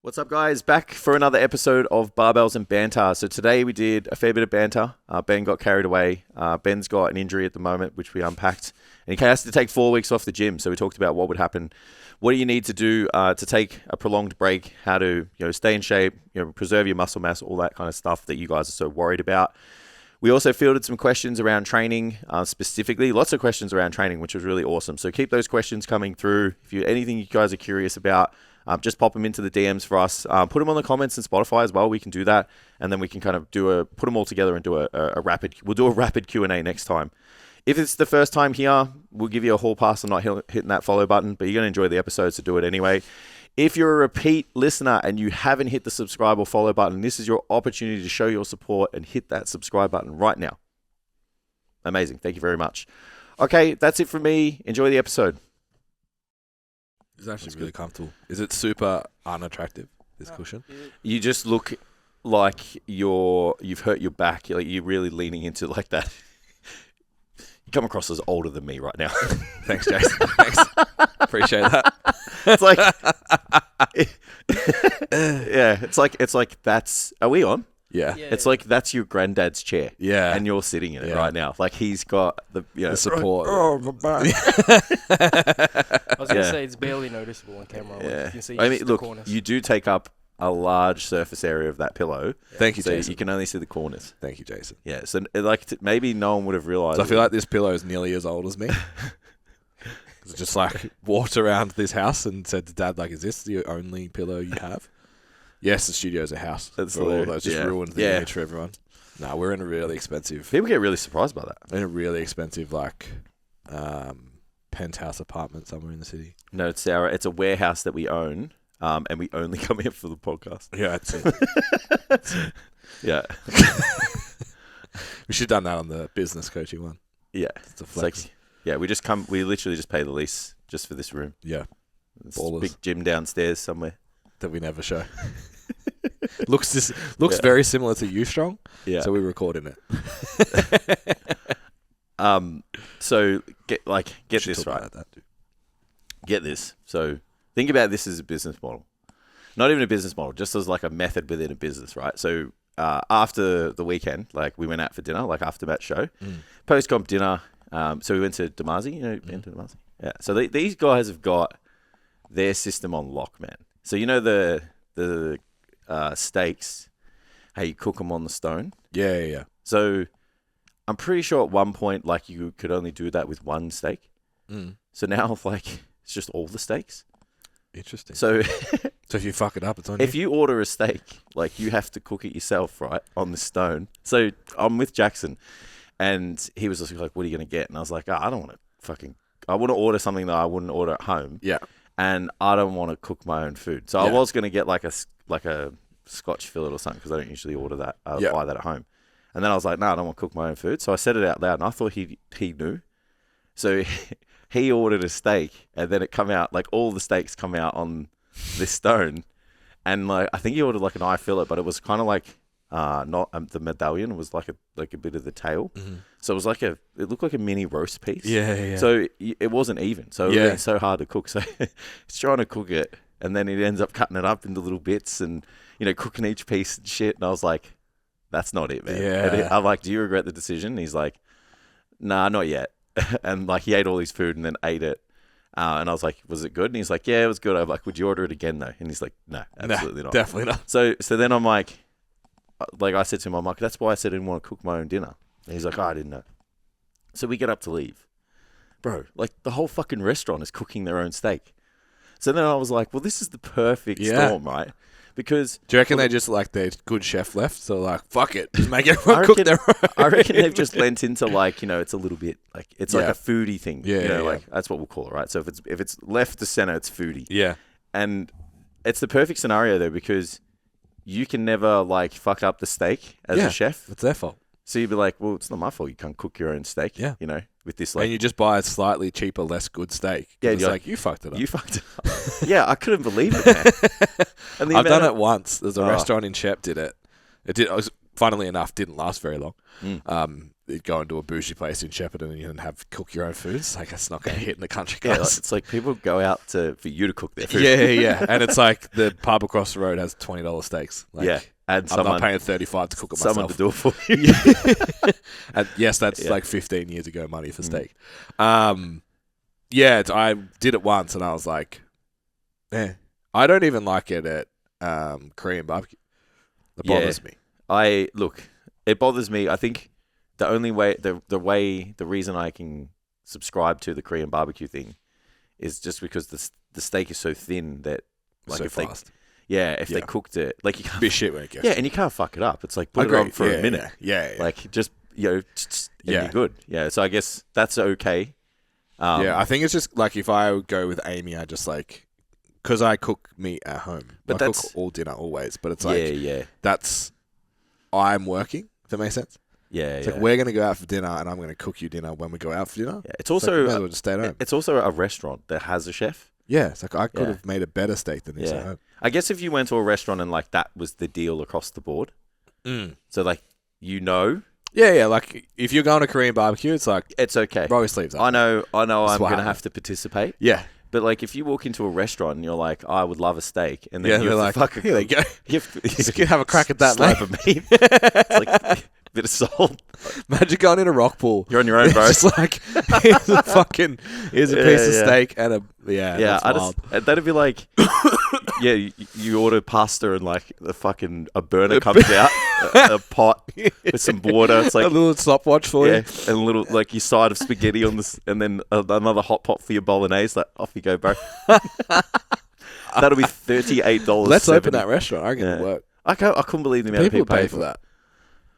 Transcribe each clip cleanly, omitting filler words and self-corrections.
What's up, guys? Back for another episode of Barbells and Banter. So today we did a fair bit of banter. Ben got carried away. Ben's got an injury at the moment, which we unpacked. And he has to take 4 weeks off the gym. So we talked about what would happen. What do you need to do to take a prolonged break? How to stay in shape, preserve your muscle mass, all that kind of stuff that you guys are so worried about. We also fielded some questions around training, specifically. Lots of questions around training, which was really awesome. So keep those questions coming through. If you anything you guys are curious about, just pop them into the DMs for us. Put them on the comments in Spotify as well. We can do that, and then we can kind of put them all together and do a rapid. We'll do a rapid Q&A next time. If it's the first time here, we'll give you a hall pass on not hitting that follow button, but you're going to enjoy the episode, so do it anyway. If you're a repeat listener and you haven't hit the subscribe or follow button, this is your opportunity to show your support and hit that subscribe button right now. Amazing. Thank you very much. Okay, that's it from me. Enjoy the episode. It's actually really comfortable. Is it super unattractive, this cushion? You just look like you've hurt your back. You're really leaning into like that. You come across as older than me right now. Thanks, Jase. Thanks. Appreciate that. It's like, yeah, it's like that's, are we on? Yeah. It's like that's your granddad's chair. Yeah. And you're sitting in it right now. Like he's got the support. My back. I was going to say it's barely noticeable on camera. Yeah. You can see look, corners. you do take up a large surface area of that pillow. Thank you, so Jason. you can only see the corners. Thank you, Jason. Yeah. So maybe no one would have realized. So I feel like this pillow is nearly as old as me. Because I just like walked around this house and said to Dad, like, is this the only pillow you have? Yes, the studio's a house. That's all of those just ruined the image for everyone. No, we're in a really expensive. People get really surprised by that. In a really expensive penthouse apartment somewhere in the city. No, it's a warehouse that we own, and we only come here for the podcast. Yeah, that's it. That's it. Yeah. We should have done that on the business coaching one. Yeah. It's a flex. We literally just pay the lease just for this room. Yeah. It's a big gym downstairs somewhere. That we never show. looks very similar to You Strong. Yeah. So we record in it. So get this right. Get this. So think about this as a business model. Not even a business model, just as like a method within a business, right? So after the weekend, like we went out for dinner, like after that show, post-comp dinner. So we went to Damazi, been to Damazi? Yeah. So these guys have got their system on lock, man. So the steaks, how you cook them on the stone. Yeah. So I'm pretty sure at one point, like you could only do that with one steak. So now, like it's just all the steaks. Interesting. So if you fuck it up, it's on you. If you order a steak, like you have to cook it yourself, right, on the stone. So I'm with Jackson, and he was just like, "What are you gonna get?" And I was like, I don't want to I want to order something that I wouldn't order at home. Yeah. And I don't want to cook my own food. So I was going to get like a Scotch fillet or something because I don't usually order that, buy that at home. And then I was like, no, I don't want to cook my own food. So I said it out loud, and I thought he knew. So he ordered a steak, and then it come out, like all the steaks come out on this stone. And like I think he ordered like an eye fillet, but it was kind of like not the medallion. It was like a bit of the tail. Mm-hmm. So it was it looked like a mini roast piece. Yeah. So it wasn't even. So it was so hard to cook. So he's trying to cook it, and then he ends up cutting it up into little bits and cooking each piece and shit. And I was like, that's not it, man. Yeah. I'm like, do you regret the decision? And he's like, nah, not yet. And like he ate all his food and then ate it. And I was like, was it good? And he's like, yeah, it was good. I'm like, would you order it again though? And he's like, no, absolutely not. Definitely not. So then I'm like I said to him, I'm like, that's why I said I didn't want to cook my own dinner. And he's like, I didn't know. So we get up to leave. Bro, like the whole fucking restaurant is cooking their own steak. So then I was like, well, this is the perfect storm, right? Because... Do you reckon they just like their good chef left? So like, fuck it. Just make everyone cook their own. I reckon they've just lent into like, it's a little bit like, it's like a foodie thing. Yeah, like that's what we'll call it, right? So if it's left to center, it's foodie. Yeah. And it's the perfect scenario though, because you can never like fuck up the steak as a chef. It's their fault. So you'd be like, well, it's not my fault. You can't cook your own steak. Yeah. With this like... And you just buy a slightly cheaper, less good steak. Yeah. It's like, you fucked it up. You fucked it up. Yeah, I couldn't believe it, man. And I've done it once. There's a restaurant in Shep did it. It was, funnily enough, didn't last very long. go into a bougie place in Shepparton and you cook your own food. It's like, that's not going to hit in the country Yeah, class. it's like people go out for you to cook their food. Yeah. And it's like the pub across the road has $20 steaks. Like, Yeah. And I'm not paying $35 to cook it myself. someone to do it for you. And yes, that's like 15 years ago money for steak. Yeah, I did it once and I was like, I don't even like it at Korean barbecue. It bothers me. It bothers me. I think the only way, the reason I can subscribe to the Korean barbecue thing is just because the steak is so thin that, like, So if fast. they cooked it, like, you can't. Bit shit when it gets. Yeah, and you can't fuck it up. It's like put it on for a minute. Yeah. Like, just, and be good. Yeah, so I guess that's okay. I think it's just like if I would go with Amy, I just like, because I cook meat at home. But I that's cook all dinner always. But it's like, that's I'm working. If that makes sense. Yeah, It's like we're going to go out for dinner and I'm going to cook you dinner when we go out for dinner. Yeah, it's also might as well just stay at home. It's also a restaurant that has a chef. Yeah, it's like I could have made a better steak than this at home. I guess if you went to a restaurant and like that was the deal across the board, so like Yeah, like if you're going to Korean barbecue, it's like it's okay. roll your sleeves up. I know I'm what gonna happened. have to participate. Yeah. But like if you walk into a restaurant and you're like, I would love a steak, and then They're you're like, like, here they go. you have to, Just have a crack at that, slab mate. of meat. It's like a bit of salt. Imagine going in a rock pool. You're on your own, bro. It's just like here's a piece of steak and a that's wild. That'd be like, you order pasta and like a burner comes out, a pot with some water. It's like a little stopwatch for you, and a little like your side of spaghetti on this, and then another hot pot for your bolognese. Like off you go, bro. That'll be $38. Let's open that restaurant. I reckon it'll work. I couldn't believe the amount of people pay for that.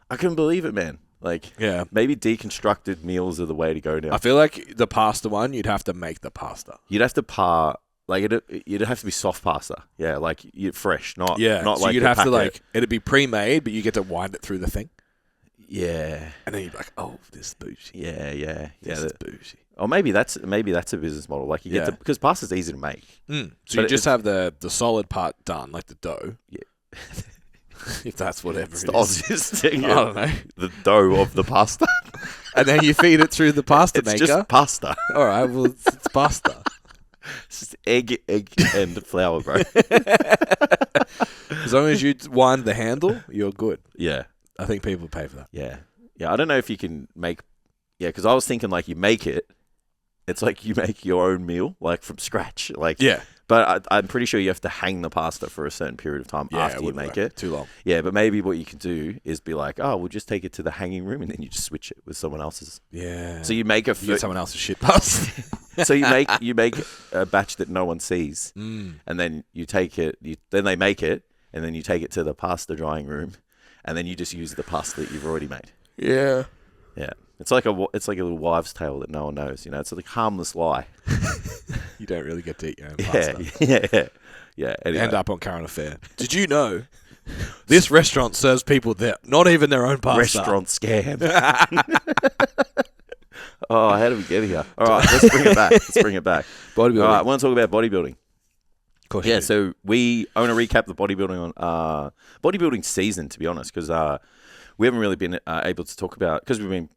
I couldn't believe it, man. Like, maybe deconstructed meals are the way to go now. I feel like the pasta one, you'd have to make the pasta. You'd have to you'd have to be soft pasta. Yeah, like fresh, not so like you'd have to like it'd be pre-made, but you get to wind it through the thing. Yeah, and then you'd be like, oh, this is bougie. Yeah. This is bougie. Or maybe that's a business model. Like you get to, because pasta's easy to make. So you just have the solid part done, like the dough. Yeah. If that's whatever it's it the is. Aussiest thing. I don't know. The dough of the pasta. And then you feed it through the pasta maker. It's just pasta. All right, well, it's pasta. It's just egg, and flour, bro. As long as you wind the handle, you're good. Yeah. I think people pay for that. Yeah. I don't know if you can make... Yeah, because I was thinking, like, you make it. It's like you make your own meal, like, from scratch. Like, yeah. But I'm pretty sure you have to hang the pasta for a certain period of time after you make it. Too long. Yeah, but maybe what you can do is be like, oh, we'll just take it to the hanging room, and then you just switch it with someone else's. Yeah. So you make you get someone else's shit pasta. So you make a batch that no one sees, and then you take it. Then they make it, and then you take it to the pasta drying room, and then you just use the pasta that you've already made. Yeah. Yeah. It's like a little wives' tale that no one knows. You know, it's like a harmless lie. You don't really get to eat your own pasta. Yeah. Anyway. End up on Current Affair. Did you know this restaurant serves people not even their own pasta? Restaurant scam. Oh, how did we get here? All right, let's bring it back. Bodybuilding. All right, I want to talk about bodybuilding. Of course. Yeah, so I want to recap the bodybuilding season, to be honest, because we haven't really been able to talk about, because we've been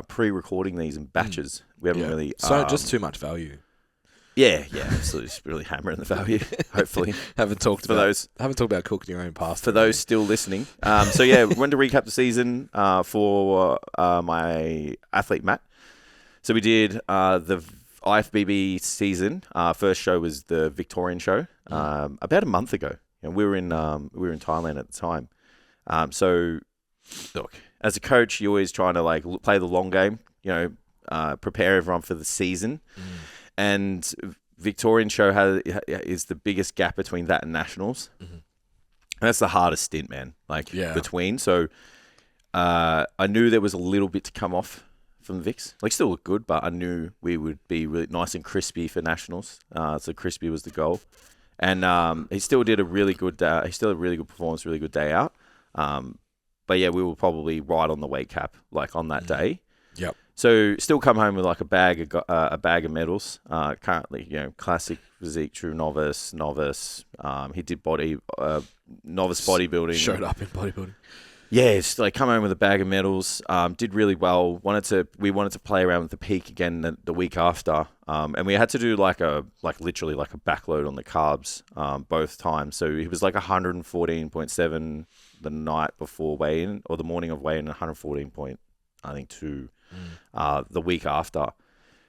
pre-recording these in batches. We haven't really... So just too much value. Yeah, absolutely. Just really hammering the value, hopefully. Haven't talked about cooking your own pasta. For those still listening. So yeah, we wanted to recap the season for my athlete, Matt. So we did the IFBB season. First show was the Victorian show about a month ago. And we were in Thailand at the time. So look, as a coach, you're always trying to like play the long game, you know, prepare everyone for the season. And Victorian show is the biggest gap between that and nationals. And that's the hardest stint, man. Between. So I knew there was a little bit to come off from the Vics. Like, still look good, but I knew we would be really nice and crispy for nationals. So crispy was the goal. And he still did a really good performance, really good day out. But yeah, we were probably right on the weight cap, like on that day. Yep. So still come home with like a bag of medals. Currently, you know, classic physique, true novice. He did novice bodybuilding. Showed up in bodybuilding. Yeah, it's like come home with a bag of medals. Did really well. We wanted to play around with the peak again the week after. And we had to do literally like a backload on the carbs both times. So it was like 114.7 the night before weigh-in or the morning of weigh-in, 114.2 the week after.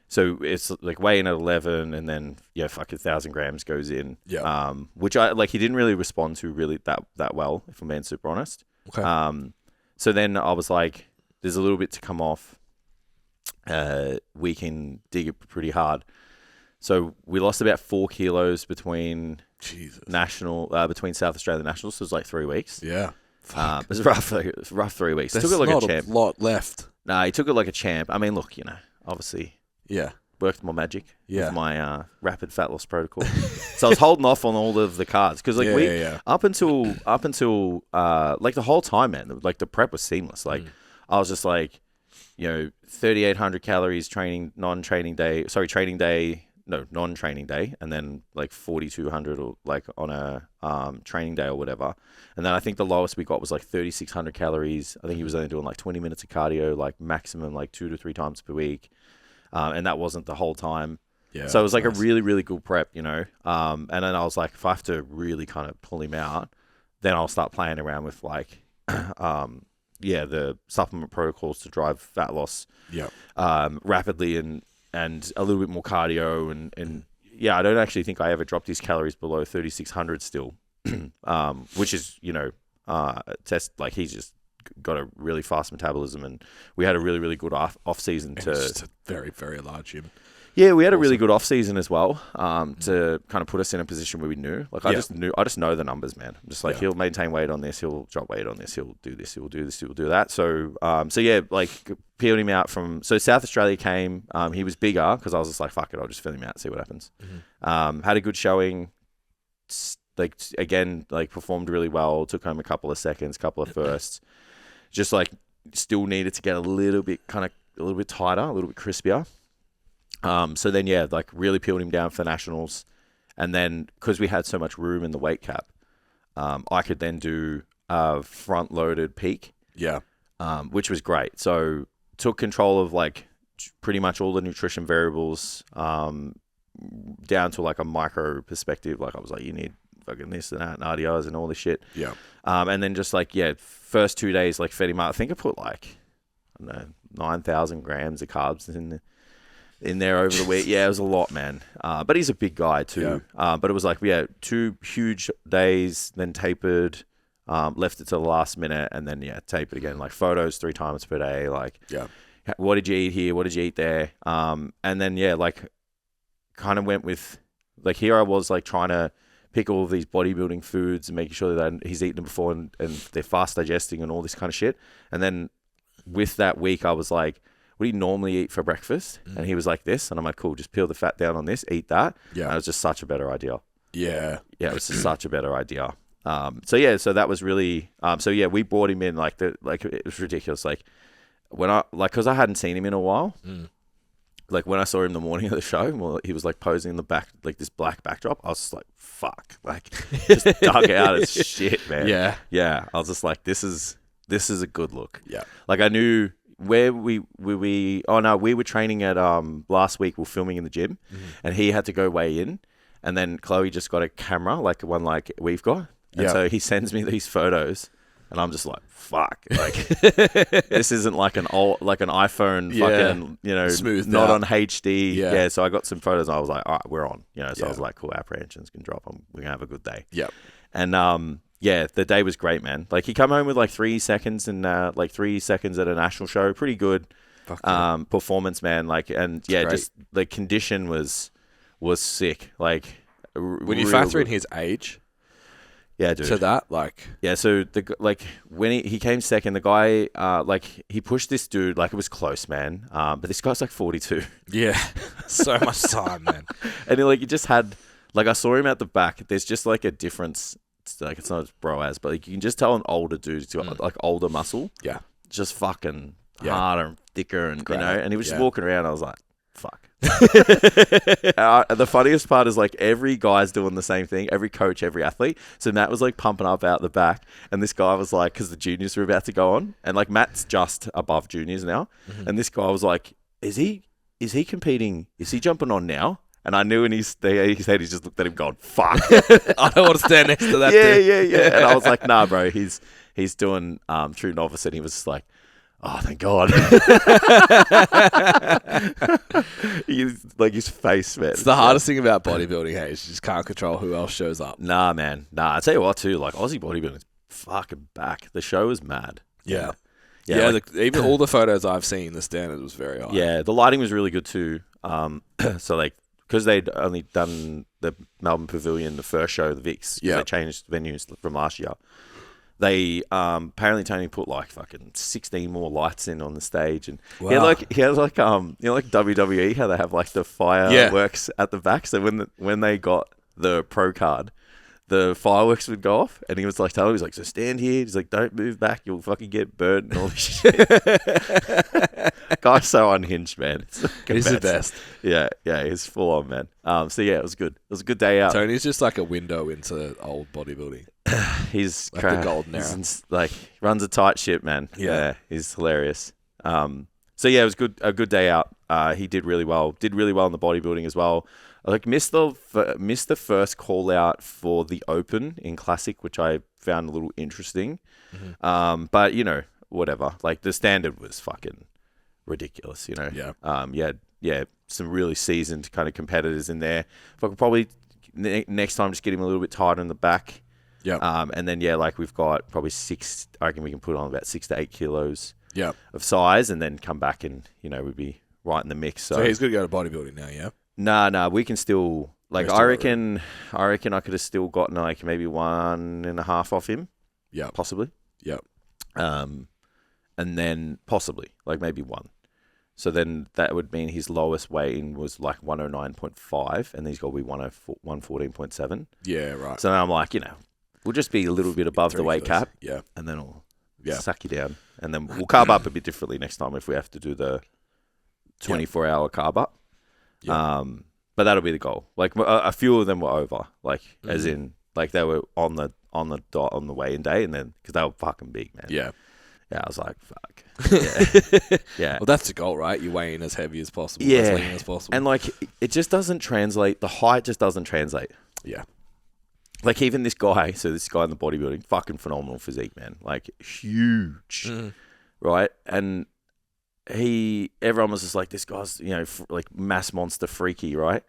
So it's like weigh-in at 11 and then 1,000 grams goes in. Yeah. Which he didn't really respond to really that well, if I'm being super honest. Okay. So then I was like, there's a little bit to come off. We can dig it pretty hard. So we lost about 4 kilos between between South Australia Nationals. So it was like 3 weeks. Yeah. It was rough 3 weeks. There's took it like not a champ. a lot left. Nah, he took it like a champ. I mean, look, obviously Yeah. worked my magic Yeah. with my rapid fat loss protocol. So I was holding off on all of the cards because up until the whole time, man, like the prep was seamless. Like I was just like, 3,800 calories non-training day, and then like 4,200 or like on a training day or whatever. And then I think the lowest we got was like 3,600 calories. I think he was only doing like 20 minutes of cardio, like maximum like 2 to 3 times per week. And that wasn't the whole time. Yeah. So it was like a really, really good prep, And then I was like, if I have to really kind of pull him out, then I'll start playing around with like, the supplement protocols to drive fat loss rapidly and a little bit more cardio. And I don't actually think I ever dropped his calories below 3,600 still, which is, he's just got a really fast metabolism, and we had a really, really good off season It's just a very, very large human. Yeah, we had a really good off season as well, to kind of put us in a position where we knew. Like I just know the numbers, man. I'm just like he'll maintain weight on this, he'll drop weight on this, he'll do this, he'll do this, he'll do that. So peeled him out from. So South Australia came. He was bigger because I was just like, fuck it, I'll just fill him out, see what happens. Had a good showing. Performed really well. Took home a couple of seconds, couple of firsts. Just like still needed to get a little bit tighter, a little bit crispier. So then, really peeled him down for nationals. And then because we had so much room in the weight cap, I could then do a front loaded peak. Yeah. Which was great. So took control of like pretty much all the nutrition variables, down to like a micro perspective. Like I was like, you need fucking this and that and RDOs and all this shit. Yeah. And then just like, first 2 days, like fed him up. I think I put like, 9,000 grams of carbs in there over the week. Yeah, it was a lot, man. But he's a big guy too. Yeah. But it was like, 2 huge days, then tapered, left it to the last minute, and then, tapered again. Like photos 3 times per day. Like, what did you eat here? What did you eat there? And then, kind of went with, like, here I was, like, trying to pick all of these bodybuilding foods and making sure that he's eaten them before and they're fast digesting and all this kind of shit. And then with that week, I was like, what do you normally eat for breakfast? And he was like this. And I'm like, cool, just peel the fat down on this, eat that. Yeah. And it was just such a better idea. Yeah. Yeah, it was just such a better idea. So that was really, we brought him in it was ridiculous. Like cause I hadn't seen him in a while. Like when I saw him the morning of the show, he was like posing in the back, like this black backdrop. I was just like, fuck, like just dug out as shit, man. Yeah. Yeah. I was just like, this is a good look. Yeah. Like I knew where we were training at, last week we were filming in the gym and he had to go weigh in and then Chloe just got a camera, like one like we've got. And so he sends me these photos. And I'm just like, fuck, like this isn't like an iPhone fucking, smooth, not on HD. Yeah. So I got some photos and I was like, all right, we're on, So I was like, cool, apprehensions can drop. We're gonna have a good day. Yep. And the day was great, man. Like he come home with like 3 seconds and 3 seconds at a national show, pretty good performance, man. Like just the condition was sick. Like when you factor in his age. Yeah, dude. To that, so when he came second, the guy he pushed this dude, like it was close, man. But this guy's like 42. Yeah, so much time, man. And he just had I saw him at the back. There's just like a difference. It's it's not as bro-as, but like, you can just tell an older dude's got like older muscle. Yeah, just fucking harder and thicker, and and he was just walking around. I was like, fuck. The funniest part is like every guy's doing the same thing, every coach, every athlete. So Matt was like pumping up out the back, and this guy was like, because the juniors were about to go on, and like Matt's just above juniors now, and this guy was like, is he competing? Is he jumping on now? And I knew in his head, he just looked at him going, fuck. I don't want to stand next to that dude. Yeah. And I was like, nah, bro, he's doing true novice. And he was just like, oh, thank God. He's like his face, man. It's the hardest thing about bodybuilding, hey, is you just can't control who else shows up. Nah, man. Nah, I tell you what, too, like Aussie bodybuilding is fucking back. The show is mad. Yeah, like, even all the photos I've seen, the standard was very high. Yeah, the lighting was really good too. So like, because they'd only done the Melbourne Pavilion, the first show, the VIX, they changed venues from last year. They apparently Tony put like fucking 16 more lights in on the stage, and he had like you know, like WWE, how they have like the fireworks at the back. So when they got the pro card, the fireworks would go off, and he was like telling him, he's like, so stand here. He's like, don't move back, you'll fucking get burnt and all this shit. Guy's so unhinged, man. He's the best. Yeah, he's full on, man. So yeah, it was good. It was a good day out. Tony's just like a window into old bodybuilding. He's like the golden era. Like runs a tight ship, man. Yeah, he's hilarious. So yeah, it was good. A good day out. He did really well. Did really well in the bodybuilding as well. Like missed the first call out for the Open in Classic, which I found a little interesting. But you know, whatever. Like the standard was fucking ridiculous. You know. Yeah. Some really seasoned kind of competitors in there. If I could probably next time just get him a little bit tighter in the back. Yeah. And then like we've got probably 6. I reckon we can put on about 6 to 8 kilos. Yeah. Of size, and then come back and we'd be right in the mix. So he's going to go to bodybuilding now, yeah. Nah, we can still like. I reckon I could have still gotten like maybe 1.5 off him. Yeah, possibly. Yeah. And then possibly like maybe 1. So then that would mean his lowest weigh-in was like 109.5, and he's got to be 114.7. Yeah, right. So now I'm like, we'll just be a little bit above the weight cap. Yeah. And then I'll suck you down. And then we'll carb up a bit differently next time if we have to do the 24-hour carb up. Yeah. But that'll be the goal. Like a few of them were over, like as in like they were on the dot on the weigh-in day, and then because they were fucking big, man. Yeah. Yeah, I was like, fuck. Yeah. Well, that's the goal, right? You weigh in as heavy as possible, as lean as possible. And like, it just doesn't translate. The height just doesn't translate. Yeah. Like even this guy, so this guy in the bodybuilding, fucking phenomenal physique, man. Like huge, right? And everyone was just like, this guy's, like mass monster freaky, right?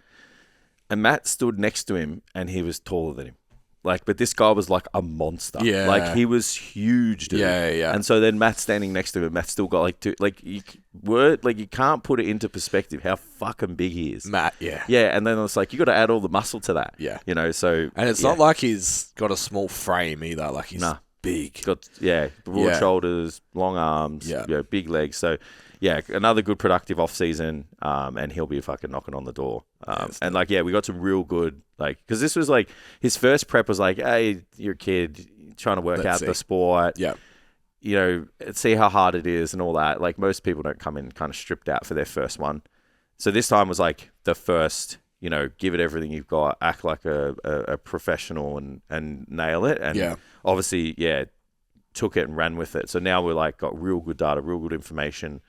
And Matt stood next to him, and he was taller than him. Like, but this guy was like a monster. Yeah. Like he was huge, dude. Yeah. And so then Matt standing next to him, Matt still got you can't put it into perspective how fucking big he is. Matt, yeah. Yeah, and then it's like, you got to add all the muscle to that. Yeah. So. And it's not like he's got a small frame either. Like he's big. Got, broad shoulders, long arms, big legs. So, yeah, another good productive off season, and he'll be fucking knocking on the door. And like, we got some real good, like, because this was like his first prep was like, hey, you're a kid trying to work out the sport. Yeah. See how hard it is and all that. Like most people don't come in kind of stripped out for their first one. So this time was like the first, give it everything you've got, act like a professional and nail it. And obviously, took it and ran with it. So now we're like got real good data, real good information.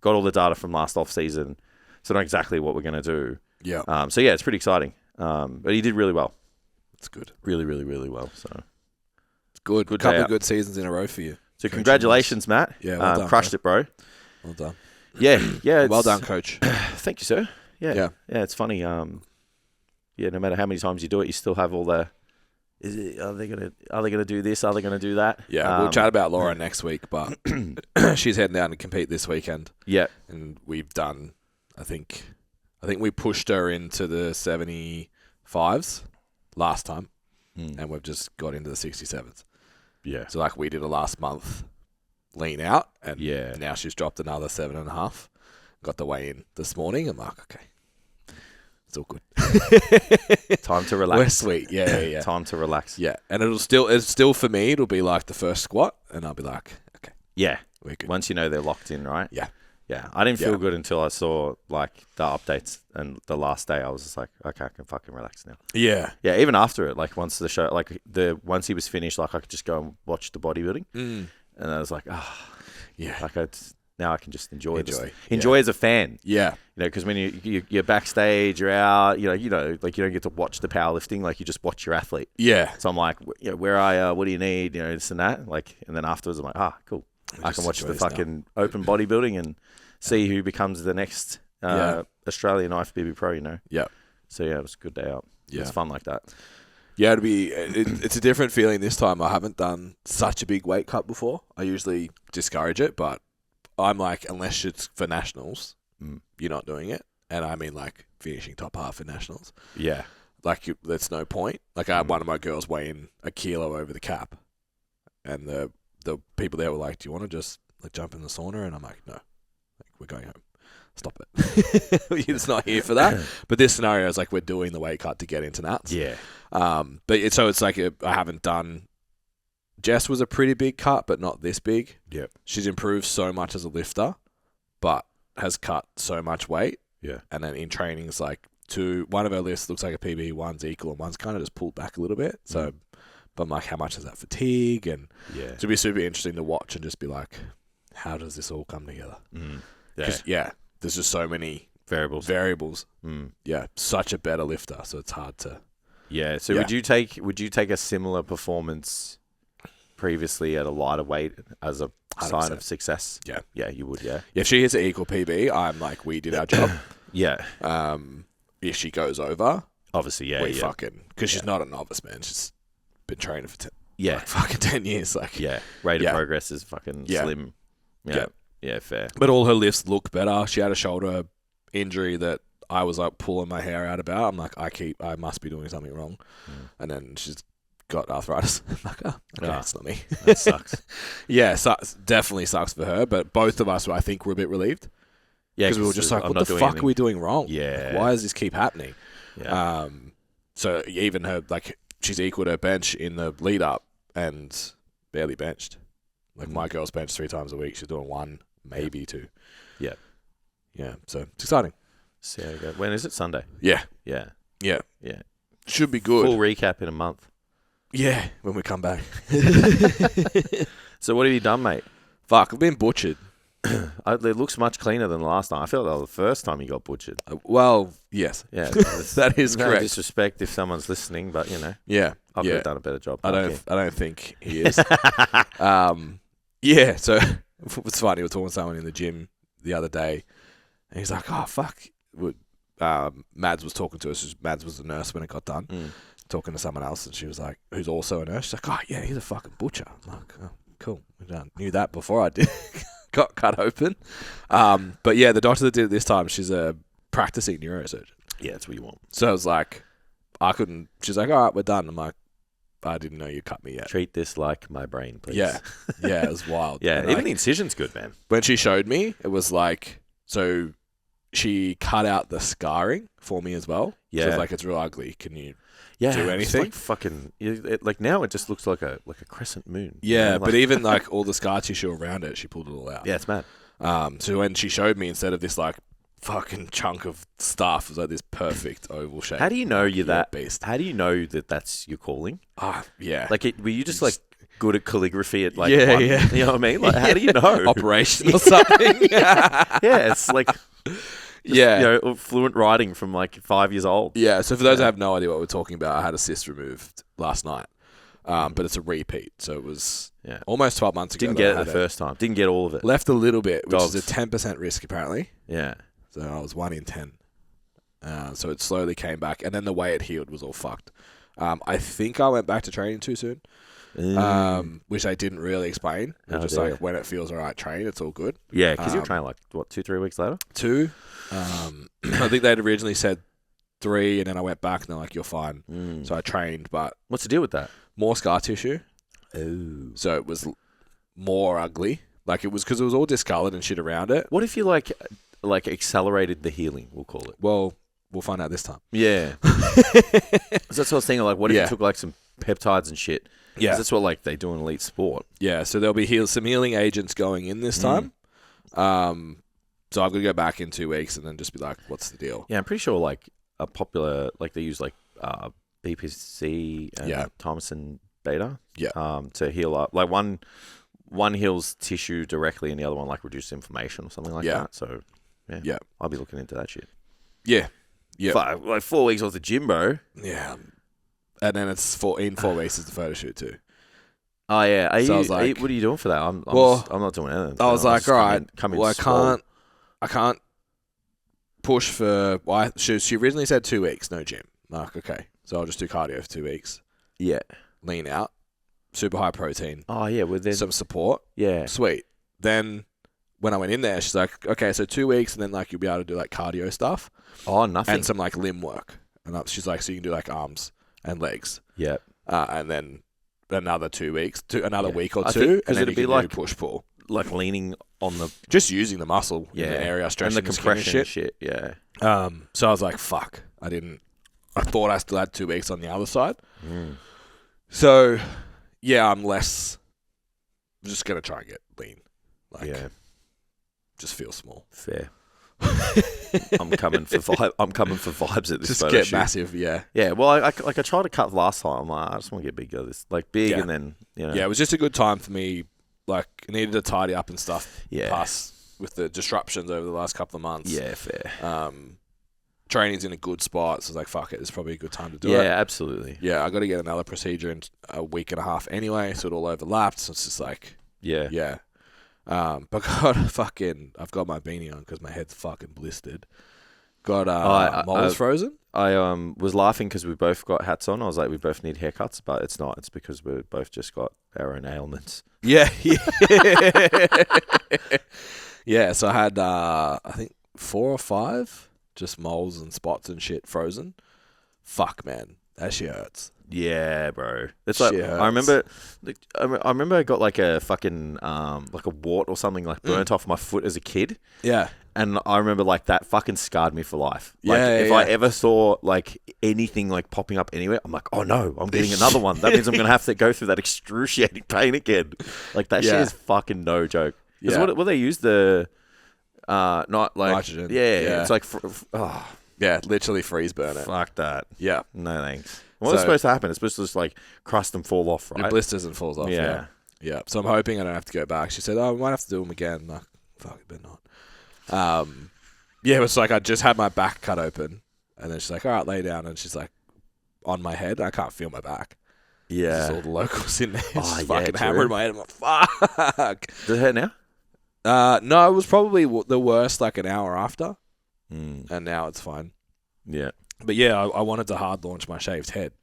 Got all the data from last off season, so know exactly what we're going to do. Yeah. So it's pretty exciting. But he did really well. It's good. Really, really, really well. So it's good. Good couple of good seasons in a row for you. So congratulations, Matt. Yeah, well done, crushed it, bro. Well done. Yeah. Well done, coach. Thank you, sir. Yeah. It's funny. No matter how many times you do it, you still have all the. Are they gonna do this? Are they gonna do that? Yeah, we'll chat about Laura next week, but she's heading down to compete this weekend. Yeah, and we've done. I think we pushed her into the 75s last time, and we've just got into the 67s. Yeah. So like we did a last month lean out, and now she's dropped another 7.5. Got the weigh in this morning. I'm like, okay. It's all good. Time to relax. We're sweet. Yeah. Time to relax. Yeah. And it's still for me, it'll be like the first squat, and I'll be like, okay. Yeah. We're good. Once they're locked in, right? Yeah. Yeah, I didn't feel good until I saw like the updates, and the last day I was just like, okay, I can fucking relax now. Yeah. Yeah, even after it, like once the show, like once he was finished, like I could just go and watch the bodybuilding, and I was like, yeah, like now I can just enjoy Enjoy as a fan. Yeah, you know, because when you're backstage, you're out, like you don't get to watch the powerlifting, like you just watch your athlete. Yeah. So I'm like, where are you? What do you need? You know, this and that. Like, and then afterwards, I'm like, cool. I can watch the fucking open bodybuilding and see who becomes the next Australian IFBB pro, you know? Yeah. So, yeah, it was a good day out. Yeah. It's fun like that. Yeah, it's a different feeling this time. I haven't done such a big weight cut before. I usually discourage it, but I'm like, unless it's for nationals, you're not doing it. And I mean, like, finishing top half for nationals. Yeah. Like, there's no point. Like, I had one of my girls weighing a kilo over the cap. And the people there were like, do you want to just like jump in the sauna? And I'm like, no, like, we're going home. Stop it. It's not here for that. But this scenario is like we're doing the weight cut to get into Nats. Yeah. But it's like I haven't done. Jess was a pretty big cut, but not this big. Yeah. She's improved so much as a lifter, but has cut so much weight. Yeah. And then in training, it's like one of her lifts looks like a PB, one's equal, and one's kind of just pulled back a little bit. So. But I'm like, how much is that fatigue? And it'll be super interesting to watch and just be like, how does this all come together? Because there's just so many variables. Yeah, such a better lifter, so it's hard to. Yeah. So would you take a similar performance previously at a lighter weight as a 100%. Sign of success? Yeah. Yeah, you would. Yeah. If she hits an equal PB, I'm like, we did our job. Yeah. If she goes over, obviously, we fucking because she's not a novice, man. She's been training for fucking 10 years. Like, rate of progress is fucking slim. Yeah, fair. But all her lifts look better. She had a shoulder injury that I was like pulling my hair out about. I'm like, I must be doing something wrong. And then she's got arthritis. I'm like, it's not me. That sucks. Definitely sucks for her. But both of us, I think, were a bit relieved. Yeah, because we were just like, what the fuck are we doing wrong? Yeah. Like, why does this keep happening? Yeah. So even her, like, she's equaled her bench in the lead up and barely benched. Like my girl's benched 3 times a week. She's doing 1, maybe 2. Yeah. Yeah. So it's exciting. See how you go. When is it? Sunday? Yeah. Yeah. Yeah. Yeah. Should be good. Full recap in a month. Yeah. When we come back. So what have you done, mate? Fuck, I've been butchered. It looks much cleaner than the last time. I feel like that was the first time you got butchered. Well, yes. Yeah. That is correct. No disrespect if someone's listening, but, you know. Yeah. I could have done a better job. I don't think he is. So it's funny. We were talking to someone in the gym the other day, and he's like, oh, fuck. Mads was talking to us. Mads was the nurse when it got done, talking to someone else, and she was like, who's also a nurse. She's like, oh, yeah, he's a fucking butcher. I'm like, oh, cool. I knew that before I did. Got cut open. But yeah, the doctor that did it this time, she's a practicing neurosurgeon. Yeah, that's what you want. So I was like, she's like, all right, we're done. I'm like, I didn't know you cut me yet. Treat this like my brain, please. Yeah. Yeah, it was wild. Yeah, and even the incision's good, man. When she showed me, it was like, so she cut out the scarring for me as well. Yeah. So it's like, it's real ugly. Can you do anything? It's like fucking, like now it just looks like a crescent moon. Yeah, you know? but even like all the scar tissue around it, she pulled it all out. Yeah, it's mad. So when she showed me, instead of this like fucking chunk of stuff, it was like this perfect oval shape. How do you know you're that beast? How do you know that that's your calling? Yeah. Like, were you just like good at calligraphy at like yeah, one? Yeah. You know what I mean? Like, how do you know? Operation or something. Yeah, it's like... you know, fluent writing from like 5 years old. Yeah, so for those who have no idea what we're talking about, I had a cyst removed last night. But it's a repeat, so it was almost 12 months ago. Didn't get it the first time. Didn't get all of it. Left a little bit, which is a 10% risk apparently. Yeah. So I was 1 in 10. So it slowly came back, and then the way it healed was all fucked. I think I went back to training too soon, which I didn't really explain. Just like, when it feels all right, train, it's all good. Yeah, because you're training like, what, 2-3 weeks later? 2. I think they'd originally said 3, and then I went back, and they're like, you're fine. So I trained, but... What's the deal with that? More scar tissue. Oh. So it was more ugly. Like, it was because it was all discolored and shit around it. What if you like accelerated the healing, we'll call it? Well, we'll find out this time. Yeah. So that's what I was thinking, like, what if you took like some peptides and shit? Yeah. That's what like they do in elite sport. Yeah, so there'll be some healing agents going in this time. So I'm gonna go back in 2 weeks and then just be like, what's the deal? Yeah, I'm pretty sure like a popular like they use like BPC and Thomason beta to heal up. Like one heals tissue directly and the other one like reduces inflammation or something like that. So yeah, I'll be looking into that shit. Yeah. Like 4 weeks off the gym, bro. Yeah. And then it's 4 weeks is the photo shoot too. Oh yeah. I was like, what are you doing for that? I'm not doing anything. I was like, all right, well, I can't push for. Well, she originally said 2 weeks, no gym. I'm like, okay, so I'll just do cardio for 2 weeks. Yeah. Lean out, super high protein. Oh yeah, well then some support. Yeah. Sweet. Then when I went in there, she's like, okay, so 2 weeks, and then like you'll be able to do like cardio stuff. Oh, nothing. And some like limb work. And she's like, so you can do like arms and legs. Yeah. And then another 2 weeks, another week or two, and then you can do like push pull, like leaning on the just using the muscle in the area, stretching and the compression shit. Yeah. So I was like, fuck, I thought I still had 2 weeks on the other side. So yeah, I'm just gonna try and get lean. Like, just feel small. Fair. I'm coming for vibes at this. Just photo get shoot. massive, yeah. Yeah, well, I tried to cut last time. I'm like, I just want to get bigger. This like big, and then Yeah, it was just a good time for me. Like, I needed to tidy up and stuff. Yeah. Plus, with the disruptions over the last couple of months. Yeah, fair. Training's in a good spot, so I was like, fuck it, it's probably a good time to do it. Yeah, absolutely. Yeah, I got to get another procedure in a week and a half anyway, so it all overlapped. So it's just like, yeah. But I've got my beanie on because my head's fucking blistered. Got moles frozen. I was laughing because we both got hats on. I was like, we both need haircuts, but it's not. It's because we both just got our own ailments. Yeah. Yeah, so I had, I think 4 or 5 just moles and spots and shit frozen. Fuck, man. That shit hurts. Yeah, bro. It's like I remember I got like a fucking like a wart or something like burnt off my foot as a kid. Yeah. And I remember like that fucking scarred me for life. Like if I I ever saw like anything like popping up anywhere, I'm like, oh no, I'm getting another one. That means I'm gonna have to go through that excruciating pain again. Like that shit is fucking no joke. Yeah. What they use not like nitrogen. Yeah. It's like yeah, literally freeze burn it. Fuck that. Yeah. No thanks. What's supposed to happen? It's supposed to just like crust and fall off, right? It blisters and falls off. Yeah. So I'm hoping I don't have to go back. She said, "Oh, we might have to do them again." I'm like, fuck, but not. It was like I just had my back cut open, and then she's like, "All right, lay down," and she's like, on my head. I can't feel my back. Yeah. There's all the locals in there. Just fucking true. hammering my head. I'm like, fuck. Does it hurt now? No, it was probably the worst like an hour after, and now it's fine. Yeah. But yeah, I wanted to hard launch my shaved head.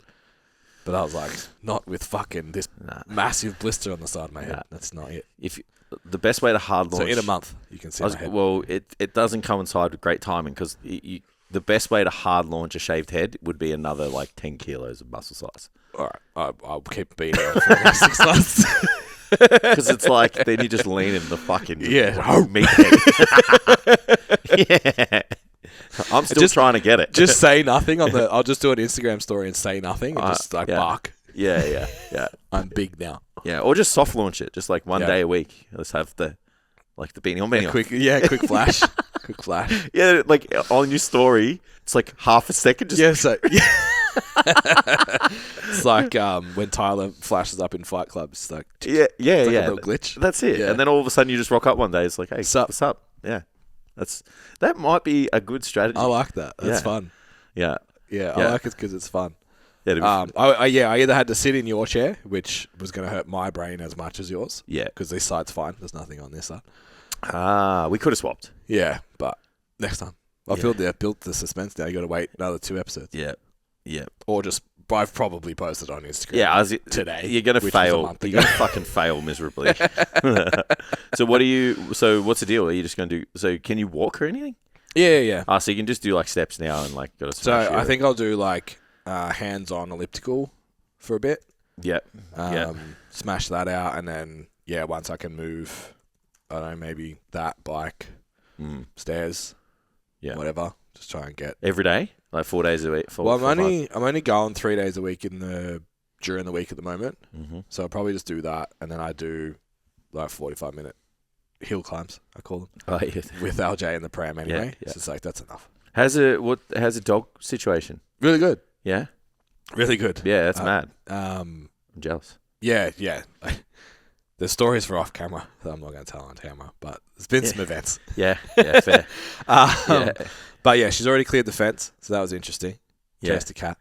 But I was like, not with fucking this massive blister on the side of my head. That's not it. The best way to hard launch... So in a month, you can see my head. Well, it doesn't coincide with great timing because the best way to hard launch a shaved head would be another like 10 kilos of muscle size. All right. I'll keep beating it for the next 6 months. Because it's like, then you just lean in the fucking meat head. Yeah. I'm still trying to get it. Just say nothing I'll just do an Instagram story and say nothing and just like bark. Yeah. I'm big now. Yeah, or just soft launch it, just like one day a week. Let's have the beanie on beanie off. Quick flash. Quick flash. Yeah, like on your story, it's like half a second. Just It's like when Tyler flashes up in Fight Club. It's like a little glitch. That's it. Yeah. And then all of a sudden you just rock up one day. It's like, hey, what's up? Yeah. That might be a good strategy. I like that. That's fun. Yeah. I like it because it's fun. Yeah. I either had to sit in your chair, which was going to hurt my brain as much as yours. Yeah. Because this side's fine. There's nothing on this side. We could have swapped. Yeah, but next time. I built the suspense now. You got to wait another 2 episodes. Yeah. Or just I've probably posted on Instagram. Today. You're gonna fail. You're gonna fucking fail miserably. So what's the deal? Are you just gonna do? So can you walk or anything? Yeah. So you can just do like steps now and like go to. So I think I'll do like hands-on elliptical for a bit. Yep. Smash that out, and then once I can move, I don't know, maybe that bike, stairs, whatever. Just try and get every day. Like 4 days a week. I'm only going 3 days a week during the week at the moment. Mm-hmm. So I'll probably just do that, and then I do like 45-minute hill climbs, I call them, Oh, yeah. with LJ in the pram anyway. Yeah. It's just like, that's enough. How's the dog situation? Really good. Yeah? Really good. Yeah, that's mad. Um, I'm jealous. yeah. The stories for off camera that I'm not going to tell on camera, but there's been some events. Yeah, fair. But yeah, she's already cleared the fence, so that was interesting. Yeah. Chased a cat.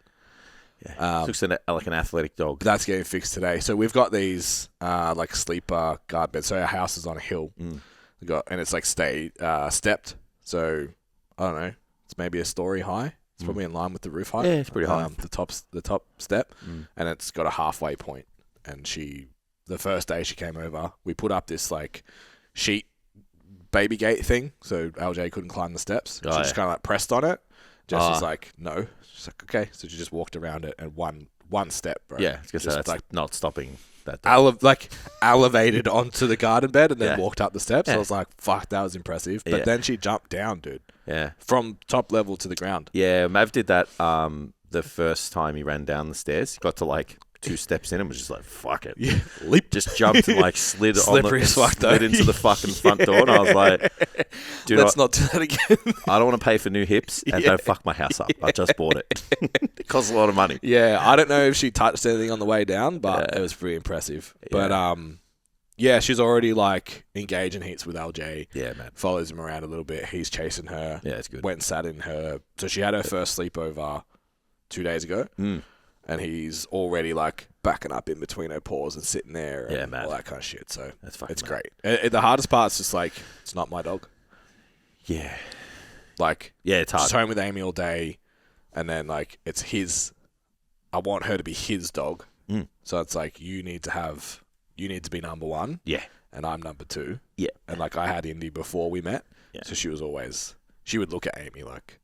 Yeah. Looks like an athletic dog. That's getting fixed today. So we've got these like sleeper guard beds. So our house is on a hill. And it's like stepped. So I don't know. It's maybe a story high. It's probably in line with the roof height. Yeah, it's pretty high. The top step, and it's got a halfway point. And the first day she came over, we put up this like sheet baby gate thing, so LJ couldn't climb the steps. She just kind of like pressed on it. Jess was like, no. She's like, okay. So she just walked around it and one step, bro. Yeah, because that's like not stopping that dog. Elevated onto the garden bed and then walked up the steps. Yeah. I was like, fuck, that was impressive. But then she jumped down, dude. Yeah. From top level to the ground. Yeah, Mav did that the first time he ran down the stairs. He got to like 2 steps in and was just like, fuck it. Yeah. Leap. Just jumped and like slid Slippery as fuck, though. slid into the fucking front door. And I was like, Let's not do that again. I don't want to pay for new hips and don't fuck my house up. I just bought it. It costs a lot of money. Yeah, I don't know if she touched anything on the way down, but it was pretty impressive. Yeah. But yeah, she's already like engaging heats with LJ. Yeah, man. Follows him around a little bit. He's chasing her. Yeah, it's good. Went and sat in her. So she had her first sleepover 2 days ago. And he's already like backing up in between her paws and sitting there and all that kind of shit. So it's great. The hardest part's just like, it's not my dog. Yeah. Like, yeah, it's hard. Just home with Amy all day, and then like it's his. I want her to be his dog. So it's like you need to be number one. Yeah. And I'm number 2. Yeah. And like I had Indy before we met. Yeah. So she would look at Amy like.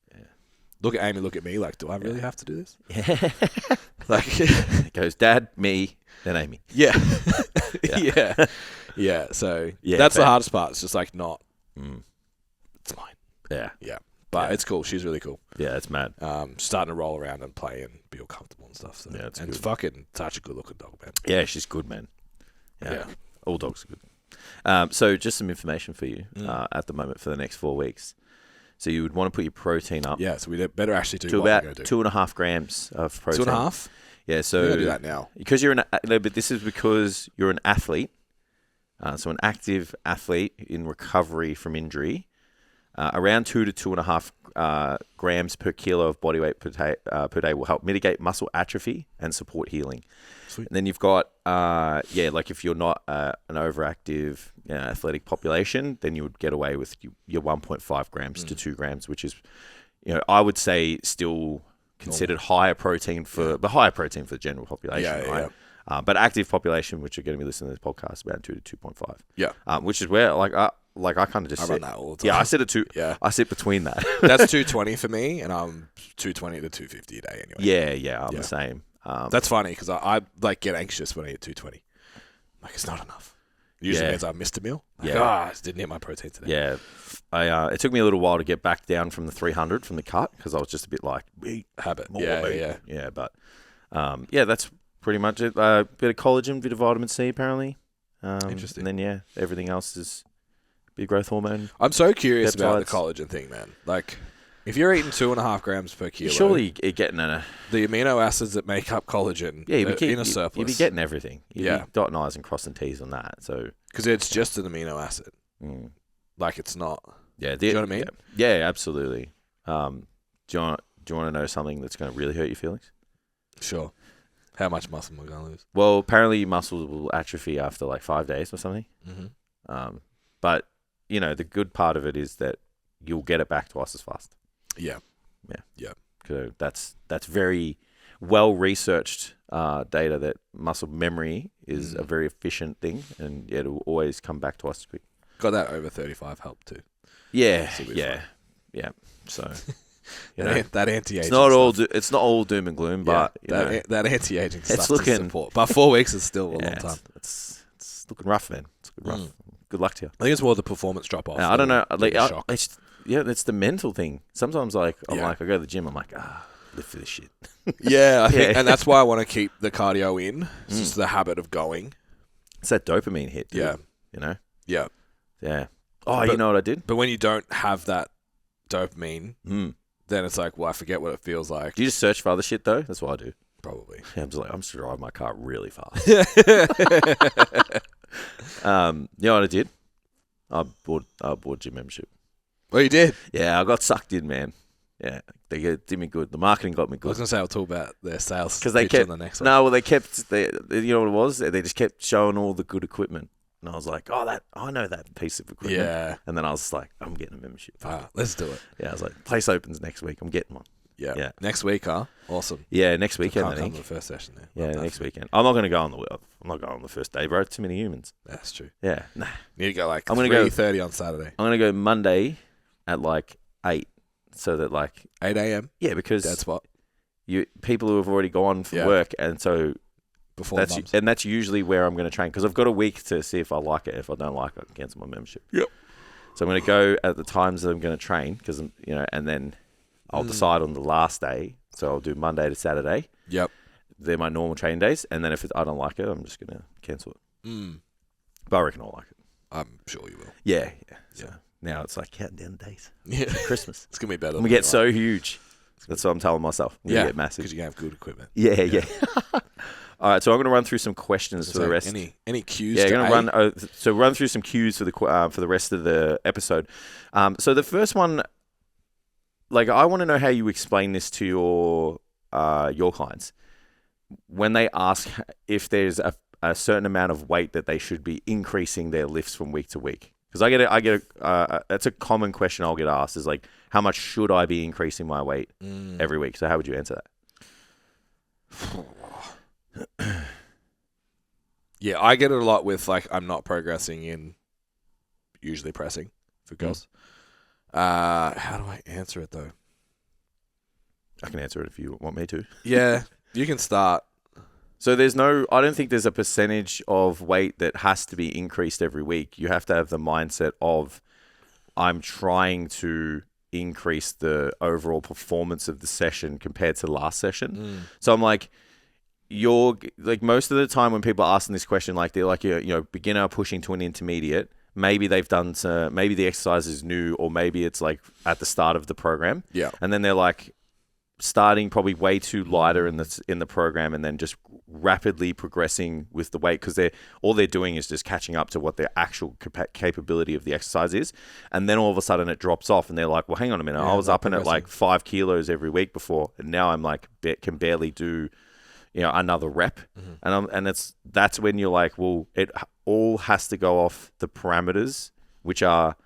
Look at Amy, look at me, like, do I really have to do this? Yeah. Like, it goes Dad, me, then Amy. Yeah. Yeah. So that's the hardest part. It's just like not. It's mine. Yeah. Yeah. But it's cool. She's really cool. Yeah, it's mad. Starting to roll around and play and be all comfortable and stuff. So. Yeah, it's and good. it's fucking such a good looking dog, man. Yeah, she's good, man. Yeah. All dogs are good. So just some information for you at the moment for the next 4 weeks. So you would want to put your protein up. Yeah, so we better actually do to what about we're going to do. 2.5 grams of protein. 2.5? Yeah, so we're going to do that now. Because but this is because you're an athlete. So an active athlete in recovery from injury. Around 2 to 2.5 grams per kilo of body weight per day will help mitigate muscle atrophy and support healing. Sweet. And then you've got, like if you're not an overactive athletic population, then you would get away with your 1.5 grams to 2 grams, which is, I would say still considered higher protein for the general population, right? Yeah. But active population, which are going to be listening to this podcast, about 2 to 2.5. Yeah. Which is where, I kind of just run that all the time. Yeah, I sit at 2. Yeah. I sit between that. That's 220 for me, and I'm 220 to 250 a day anyway. Yeah, I'm the same. That's funny because I like get anxious when I hit 220. Like, it's not enough. It usually means I missed a meal. Like, I just didn't hit my protein today. Yeah. It took me a little while to get back down from the 300 from the cut because I was just a bit like, habit. More meat. Yeah, but that's pretty much it. Bit of collagen, bit of vitamin C apparently. Interesting. And then, everything else is big growth hormone. I'm so curious about the collagen thing, man. Like, if you're eating 2.5 grams per kilo, surely you're getting the amino acids that make up collagen in a surplus. You'd be getting everything. You'd be dotting I's and crossing T's on that. So because it's just an amino acid. Like, it's not. Yeah. Do you know what I mean? Yeah, absolutely. Do you want to know something that's going to really hurt your feelings? Sure. How much muscle am I going to lose? Well, apparently your muscles will atrophy after like 5 days or something. But, the good part of it is that you'll get it back twice as fast. Yeah. So that's very well researched data that muscle memory is a very efficient thing, and it'll always come back twice as quick. Got that over 35 help too. Yeah. So that anti-aging. It's not all doom and gloom, but that anti-aging stuff. It's looking. Support. But 4 weeks is still a long time. It's looking rough, man. It's looking rough. Good luck to you. I think it's more the performance drop off. I don't know. It's the mental thing. Sometimes I go to the gym. I'm like, live for this shit. I think, and that's why I want to keep the cardio in. It's just the habit of going. It's that dopamine hit. Dude, Yeah. Yeah. Yeah. Oh, you know what I did? But when you don't have that dopamine, Mm. then it's like, well, I forget what it feels like. Do you just search for other shit though? That's what I do. Probably. I'm just driving my car really fast. You know what I did? I bought gym membership. Oh, you did? Yeah, I got sucked in, man. Yeah, they did me good. The marketing got me I was good. going to say, I'll talk about their sales Because they pitch kept on the next one. no, well they kept you know what it was? They just kept showing all the good equipment, and I was like, oh, I know that piece of equipment. Yeah. And then I was just like, I'm getting a membership. Let's do it. Yeah, I was like, place opens next week. I'm getting one. Yeah. Yeah. Next week, huh? Awesome. Yeah, next weekend. Can't I come think. to the first session there. Yeah, Well, next weekend. I'm not going to go I'm not going on the first day, bro. Too many humans. That's true. Yeah, nah. You need to go like I'm gonna go 3:30 on Saturday. I'm going to go Monday at like 8, so that like 8 a.m. yeah, because Dead spot. people who have already gone for work, and so Before that's usually where I'm going to train, because I've got a week to see if I like it. If I don't like it, I can cancel my membership. Yep. So I'm going to go at the times that I'm going to train, because and then I'll decide on the last day. So I'll do Monday to Saturday. Yep. They're my normal training days, and then if I don't like it, I'm just going to cancel it. But I reckon I'll like it. I'm sure you will. Yeah. So now it's like counting down days. Yeah. Christmas. It's going to be better. I'm going to get so huge. That's what I'm telling myself. I'm going to get massive. Because you're going to have good equipment. Yeah. All right, so I'm going to run through some questions for the rest. Any cues? Yeah, going to run through some cues for the rest of the episode. So the first one, like, I want to know how you explain this to your clients when they ask if there's a certain amount of weight that they should be increasing their lifts from week to week. Because that's a common question I'll get asked, is like, how much should I be increasing my weight every week? So how would you answer that? Yeah, I get it a lot with, like, I'm not progressing in usually pressing for girls. How do I answer it, though? I can answer it if you want me to. Yeah, you can start. So I don't think there's a percentage of weight that has to be increased every week. You have to have the mindset of, I'm trying to increase the overall performance of the session compared to last session. So I'm like, most of the time when people are asking this question, like, they're like, beginner pushing to an intermediate, maybe they've done maybe the exercise is new, or maybe it's like at the start of the program. Yeah. And then they're like starting probably way too lighter in the program, and then just rapidly progressing with the weight, because all they're doing is just catching up to what their actual capability of the exercise is. And then all of a sudden it drops off, and they're like, well, hang on a minute. I was up and at like 5 kilos every week before, and now I'm like, can barely do another rep. And that's when you're like, well, it all has to go off the parameters, which are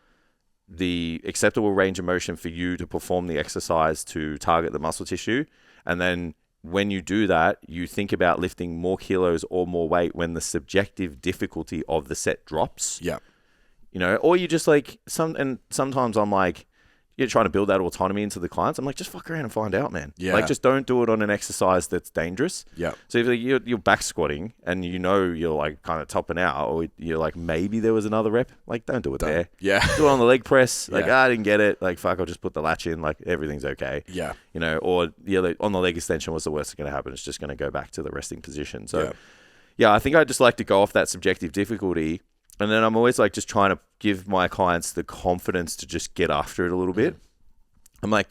the acceptable range of motion for you to perform the exercise to target the muscle tissue. And then when you do that, you think about lifting more kilos or more weight when the subjective difficulty of the set drops. Yeah. Or you just like sometimes I'm like, you're trying to build that autonomy into the clients. I'm like, just fuck around and find out, man. Yeah. Like, just don't do it on an exercise that's dangerous. Yeah. So if you're back squatting and you're like kind of topping out, or you're like, maybe there was another rep, like, don't do it there. Yeah. Do it on the leg press. Like, Yeah. I didn't get it. Like, fuck, I'll just put the latch in. Like, everything's okay. Yeah. Or on the leg extension, what's the worst that's going to happen? It's just going to go back to the resting position. So, yeah, I think I just like to go off that subjective difficulty. And then I'm always like just trying to give my clients the confidence to just get after it a little bit. I'm like,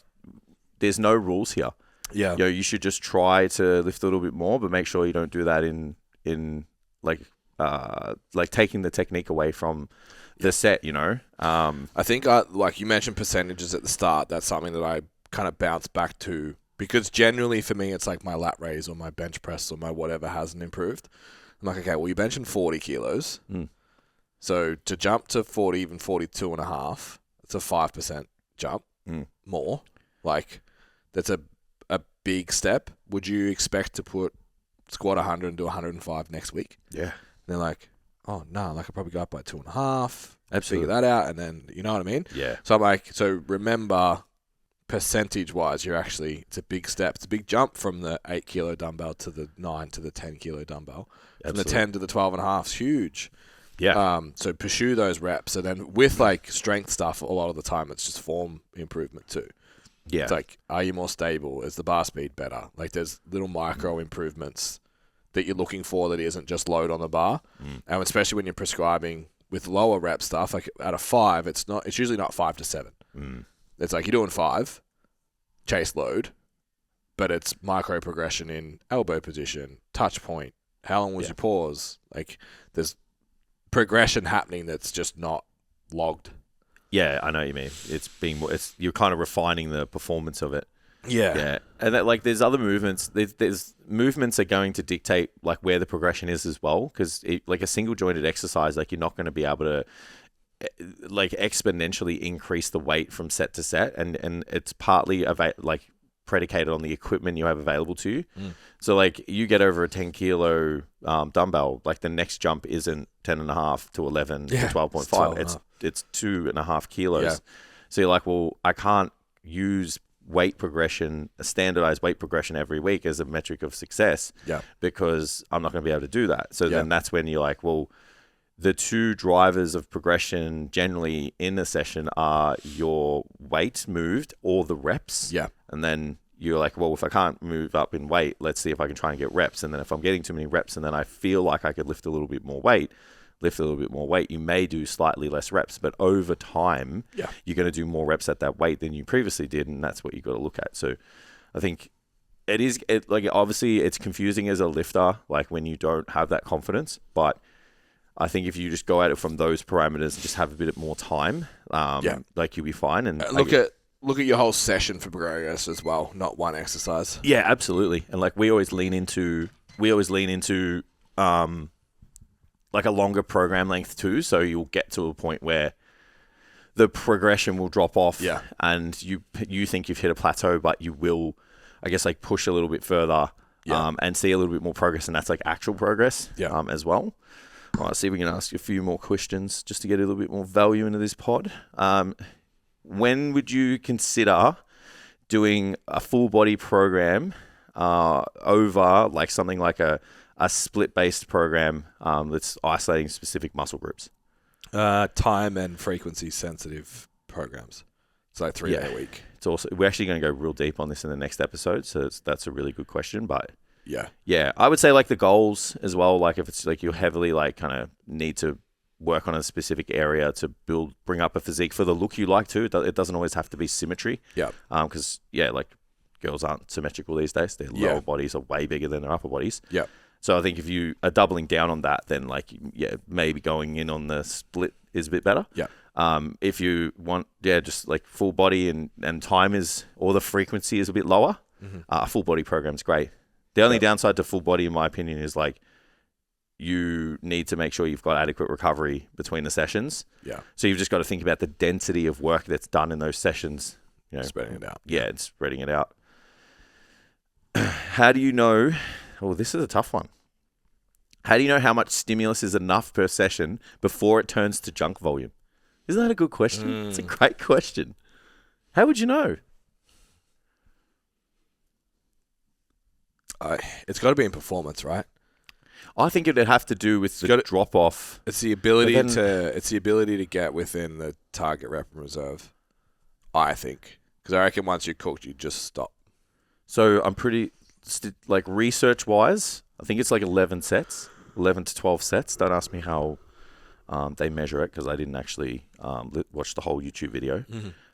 there's no rules here. Yeah. You should just try to lift a little bit more, but make sure you don't do that in like taking the technique away from the set, I think, like you mentioned percentages at the start, that's something that I kind of bounce back to, because generally for me, it's like my lat raise or my bench press or my whatever hasn't improved. I'm like, okay, well, you're benching 40 kilos. So to jump to 40, even 42 and a half, it's a 5% jump. More, like, that's a big step. Would you expect to squat 100 and do 105 next week? Yeah. And they're like, oh no, like, I probably go up by 2.5. Absolutely. Figure that out, and then, you know what I mean? Yeah. So I'm like, remember, percentage wise, it's a big step. It's a big jump from the 8 kilo dumbbell to the 9 to the 10 kilo dumbbell. From the 10 to the 12.5 is huge. Yeah. So pursue those reps. And then with like strength stuff, a lot of the time it's just form improvement too. Yeah. It's like, are you more stable? Is the bar speed better? Like, there's little micro improvements that you're looking for that isn't just load on the bar. And especially when you're prescribing with lower rep stuff, like at a 5, it's usually not 5 to 7. It's like you're doing 5, chase load, but it's micro progression in elbow position, touch point, how long was your pause? Like there's progression happening that's just not logged. Yeah, I know what you mean. You're kind of refining the performance of it. Yeah. And that, like, there's other movements. There's movements are going to dictate like where the progression is as well. Because like a single jointed exercise, like you're not going to be able to like exponentially increase the weight from set to set, and it's partly like predicated on the equipment you have available to you. So like you get over a 10 kilo dumbbell, like the next jump isn't 10.5 to 11 to 12.5. It's 2.5 kilos. Yeah. So you're like, well, I can't use weight progression, a standardized weight progression every week as a metric of success because I'm not going to be able to do that. So then that's when you're like, well, the two drivers of progression generally in a session are your weight moved or the reps. Yeah. And then you're like, well, if I can't move up in weight, let's see if I can try and get reps. And then if I'm getting too many reps and then I feel like I could lift a little bit more weight, you may do slightly less reps, but over time, you're going to do more reps at that weight than you previously did. And that's what you got to look at. So I think like obviously it's confusing as a lifter, like when you don't have that confidence, but I think if you just go at it from those parameters and just have a bit more time, like you'll be fine. And look at your whole session for progress as well, not one exercise. Yeah, absolutely. And like we always lean into like a longer program length too. So you'll get to a point where the progression will drop off, and you think you've hit a plateau, but you will, I guess, like push a little bit further, and see a little bit more progress, and that's like actual progress, as well. All right, see if we can ask you a few more questions just to get a little bit more value into this pod. When would you consider doing a full body program over like something like a split-based program that's isolating specific muscle groups? Time and frequency sensitive programs. It's like 3 day a week. It's also, we're actually going to go real deep on this in the next episode, so that's a really good question, but... Yeah, I would say like the goals as well. Like if it's like you heavily like kind of need to work on a specific area to bring up a physique for the look you like too. It doesn't always have to be symmetry. Yeah. Because like girls aren't symmetrical these days. Their lower bodies are way bigger than their upper bodies. Yeah. So I think if you are doubling down on that, then like maybe going in on the split is a bit better. Yeah. If you want just like full body and time or the frequency is a bit lower, a full body program's great. The only downside to full body, in my opinion, is like you need to make sure you've got adequate recovery between the sessions. Yeah. So you've just got to think about the density of work that's done in those sessions. You know, spreading it out. Yeah, it's spreading it out. How do you know? Oh, this is a tough one. How do you know how much stimulus is enough per session before it turns to junk volume? Isn't that a good question? It's a great question. How would you know? It's got to be in performance, right? I think it'd have to do with the drop off. It's the ability to get within the target rep and reserve. I think, because I reckon once you're cooked, you just stop. So I'm pretty like research wise, I think it's like 11 to 12 sets. Don't ask me how they measure it because I didn't actually watch the whole YouTube video.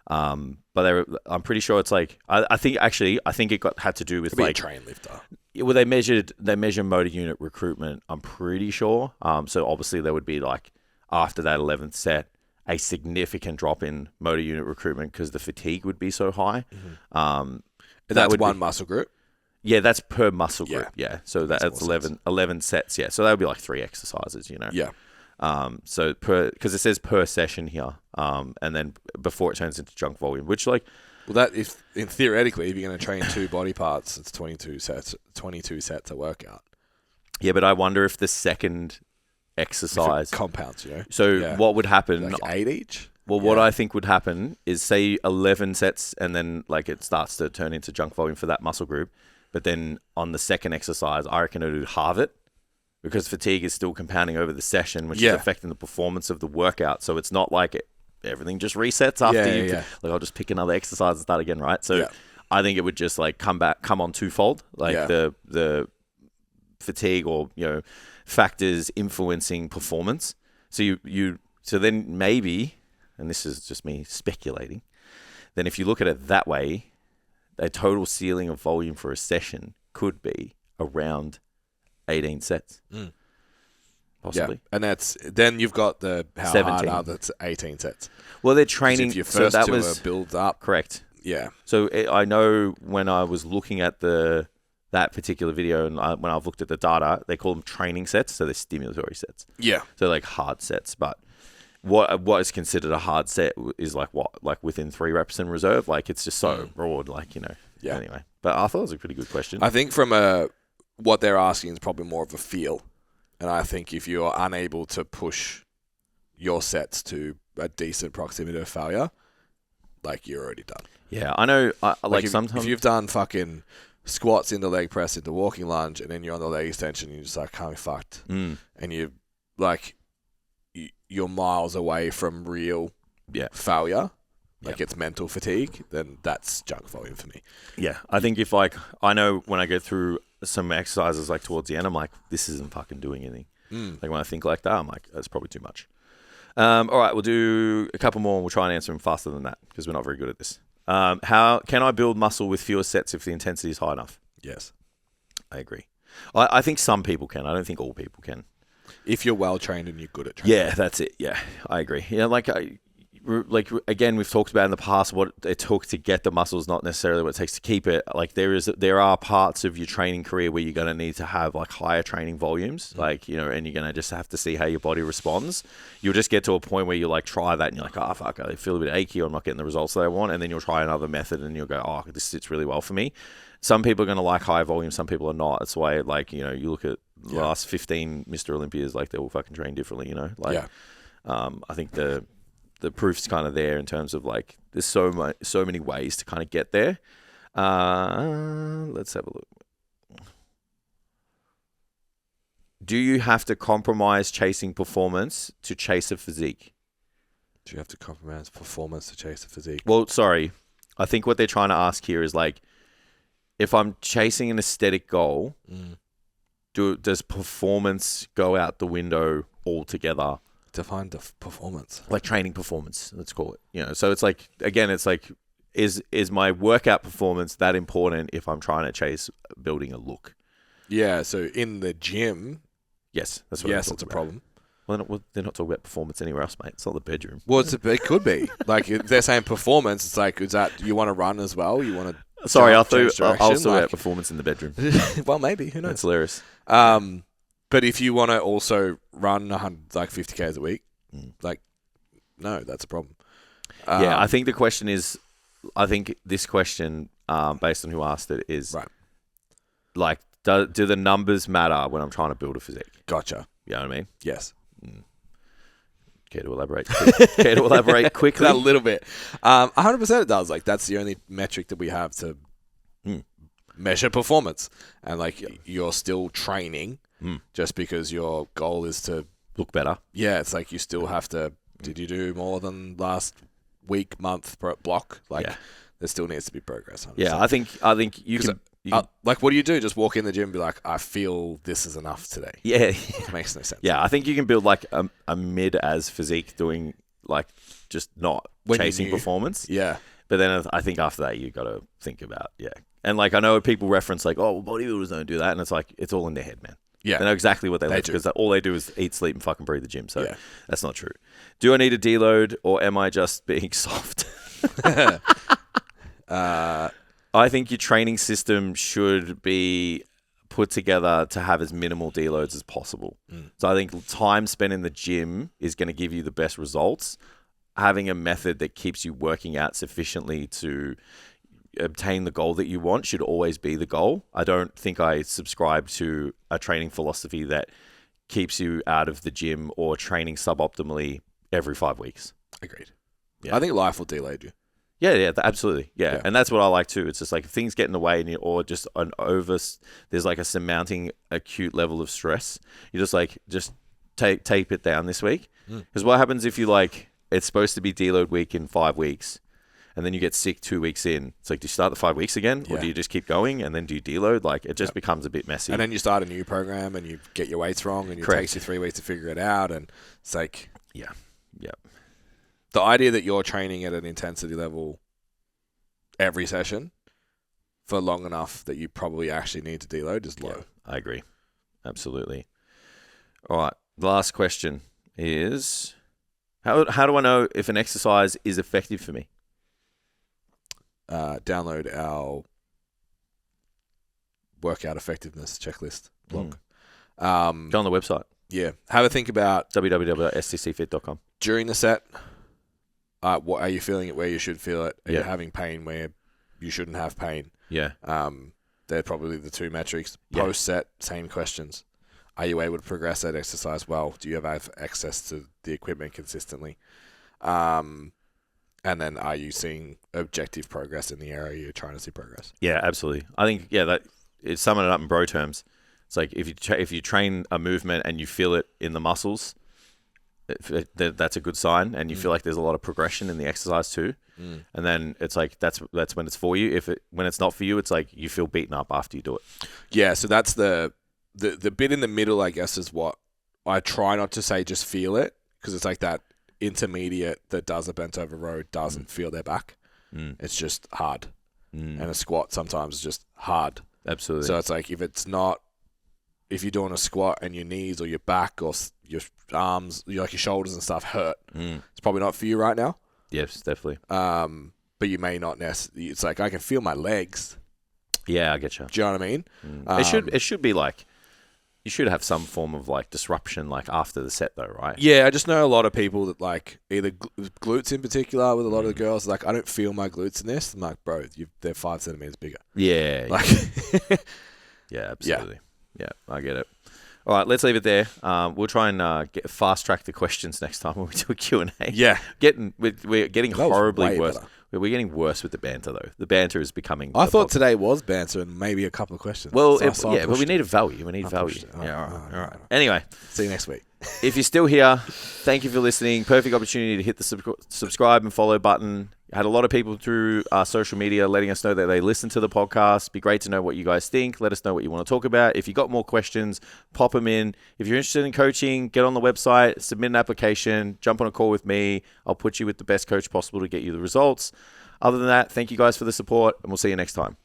But I'm pretty sure it's like I think it had to do with like a train lifter. Well, they measure motor unit recruitment. I'm pretty sure. So obviously there would be like after that 11th set a significant drop in motor unit recruitment because the fatigue would be so high. That's one muscle group. Yeah, that's per muscle group. Yeah, so that's 11 sets. Yeah, so that would be like 3 exercises. You know. Yeah. So because it says per session here, and then before it turns into junk volume, which like, well, that if theoretically, if you're going to train 2 body parts, it's 22 sets a workout. Yeah, but I wonder if the second exercise compounds, you know. So what would happen? Like 8 each. Well, what I think would happen is say 11 sets, and then like it starts to turn into junk volume for that muscle group, but then on the second exercise, I reckon it would halve it. Because fatigue is still compounding over the session, which is affecting the performance of the workout. So it's not like everything just resets after you. Like I'll just pick another exercise and start again, right? So I think it would just like come on twofold, like the fatigue or factors influencing performance. So so then maybe, and this is just me speculating, then if you look at it that way, a total ceiling of volume for a session could be around 18 sets. Possibly. Yeah. And then you've got the how 17. hard are that's 18 sets. Well, they're training. If your first so that two was are built up. correct. Yeah. So I know when I was looking at that particular video and when I've looked at the data, they call them training sets. So they're stimulatory sets. Yeah. So like hard sets. But what is considered a hard set is like what? Like within 3 reps in reserve? Like it's just so broad, like, Yeah. Anyway. But I thought it was a pretty good question. I think from what they're asking is probably more of a feel. And I think if you're unable to push your sets to a decent proximity to failure, like you're already done. Yeah, I know. Like sometimes if you've done fucking squats into leg press into walking lunge, and then you're on the leg extension, and you're just like, can't be fucked, and you like you're miles away from real failure, like it's mental fatigue, then that's junk volume for me. Yeah, I think if I know when I go through some exercises like towards the end, I'm like, this isn't fucking doing anything. Like when I think like that, I'm like, that's probably too much. All right, we'll do a couple more and we'll try and answer them faster than that because we're not very good at this. How can I build muscle with fewer sets if the intensity is high enough? Yes. I agree. I think some people can. I don't think all people can. If you're well trained and you're good at training. Yeah, that's it. Yeah, I agree. Yeah, like again, we've talked about in the past what it took to get the muscles, not necessarily what it takes to keep it. Like there are parts of your training career where you're going to need to have like higher training volumes, like, and you're going to just have to see how your body responds. You'll just get to a point where you like try that and you're like, oh fuck, I feel a bit achy or I'm not getting the results that I want. And then you'll try another method and you'll go, oh, this sits really well for me. Some people are going to like high volume, some people are not. That's why, like, you look at the last 15 Mr. Olympias, like they all fucking train differently, like, I think the proof's kind of there in terms of like there's so many ways to kind of get there. Let's have a look. Do you have to compromise chasing performance to chase a physique? Do you have to compromise performance to chase a physique? Well, sorry. I think what they're trying to ask here is like, if I'm chasing an aesthetic goal, does performance go out the window altogether? Define performance. Like training performance, let's call it. So it's like, again, it's like, is my workout performance that important if I'm trying to chase building a look? Yeah, so in the gym, yes, that's what it's a problem. Well, they're not talking about performance anywhere else, mate. It's not the bedroom. Well, it could be. Like, if they're saying performance, it's like, is that you want to run as well? You want to Sorry, I'll still about performance in the bedroom. Well, maybe. Who knows? That's hilarious. But if you want to also run 50 Ks a week, like, no, that's a problem. I think the question is, this question, based on who asked it, is right. Like, do the numbers matter when I'm trying to build a physique? Gotcha. You know what I mean? Yes. Care to elaborate? Care to elaborate quickly? A little bit. 100% it does. Like, that's the only metric that we have to measure performance. And, like, you're still training just because your goal is to look better. Yeah, it's like you still have to. Did you do more than last week, month per block? Like, there still needs to be progress. 100%. Yeah, I think you can. Like, what do you do? Just walk in the gym and be like, I feel this is enough today. Yeah. It makes no sense. Yeah, I think you can build like a mid-as physique doing like just not chasing performance. Yeah. But then I think after that, you got to think about, And like, I know people reference like, oh, well, bodybuilders don't do that. And it's like, it's all in their head, man. Yeah. They know exactly what they like because all they do is eat, sleep, and fucking breathe the gym. So that's not true. Do I need a deload or am I just being soft? I think your training system should be put together to have as minimal deloads as possible. So I think time spent in the gym is going to give you the best results. Having a method that keeps you working out sufficiently to obtain the goal that you want should always be the goal. I don't think I subscribe to a training philosophy that keeps you out of the gym or training suboptimally every 5 weeks. Agreed. Yeah. I think life will deload you. Yeah, absolutely. Yeah. And that's what I like too. It's just like if things get in the way or just there's like a surmounting acute level of stress. You just tape it down this week. Because what happens if you like, it's supposed to be deload week in 5 weeks and then you get sick 2 weeks in. It's like, do you start the 5 weeks again, or do you just keep going and then do you deload? Like, it just becomes a bit messy. And then you start a new program and you get your weights wrong, and it takes you 3 weeks to figure it out. And it's like, the idea that you're training at an intensity level every session for long enough that you probably actually need to deload is low. Yeah, I agree. Absolutely. All right. The last question is, how do I know if an exercise is effective for me? Download our workout effectiveness checklist blog. Go on the website. Yeah. Have a think about www.stcfit.com. during the set. What are you feeling it where you should feel it? Are you having pain where you shouldn't have pain? Yeah. They're probably the two metrics. Post set, same questions. Are you able to progress that exercise well? Do you have access to the equipment consistently? And then are you seeing objective progress in the area you're trying to see progress? Yeah, absolutely. I think, that it's summing it up in bro terms. It's like if you train a movement and you feel it in the muscles, that's a good sign, and you feel like there's a lot of progression in the exercise too. And then it's like that's when it's for you. When it's not for you, it's like you feel beaten up after you do it. Yeah, so that's the bit in the middle, I guess, is what I try not to say just feel it, because it's like that intermediate that does a bent over row doesn't feel their back. It's just hard. And a squat sometimes is just hard. Absolutely. So it's like if you're doing a squat and your knees or your back or your arms, your shoulders and stuff hurt, it's probably not for you right now. Yes, definitely. But you may not necessarily. It's like I can feel my legs. Yeah, I get you. Do you know what I mean? It should be like, you should have some form of like disruption like after the set though, right? Yeah, I just know a lot of people that like either glutes in particular with a lot of the girls. Like, I don't feel my glutes in this. I'm like, bro, they're 5 centimeters bigger. Yeah. Like, yeah, absolutely. Yeah, I get it. All right, let's leave it there. We'll try and fast track the questions next time when we do a Q&A. Yeah. We're getting horribly worse. Better. We're getting worse with the banter, though. The banter is becoming... I thought today was banter and maybe a couple of questions. Well, but we need a value. We need value. All right. Anyway. See you next week. If you're still here, thank you for listening. Perfect opportunity to hit the subscribe and follow button. I had a lot of people through our social media letting us know that they listen to the podcast. Be great to know what you guys think. Let us know what you want to talk about. If you got more questions, pop them in. If you're interested in coaching, get on the website, submit an application, jump on a call with me. I'll put you with the best coach possible to get you the results. Other than that, thank you guys for the support, and we'll see you next time.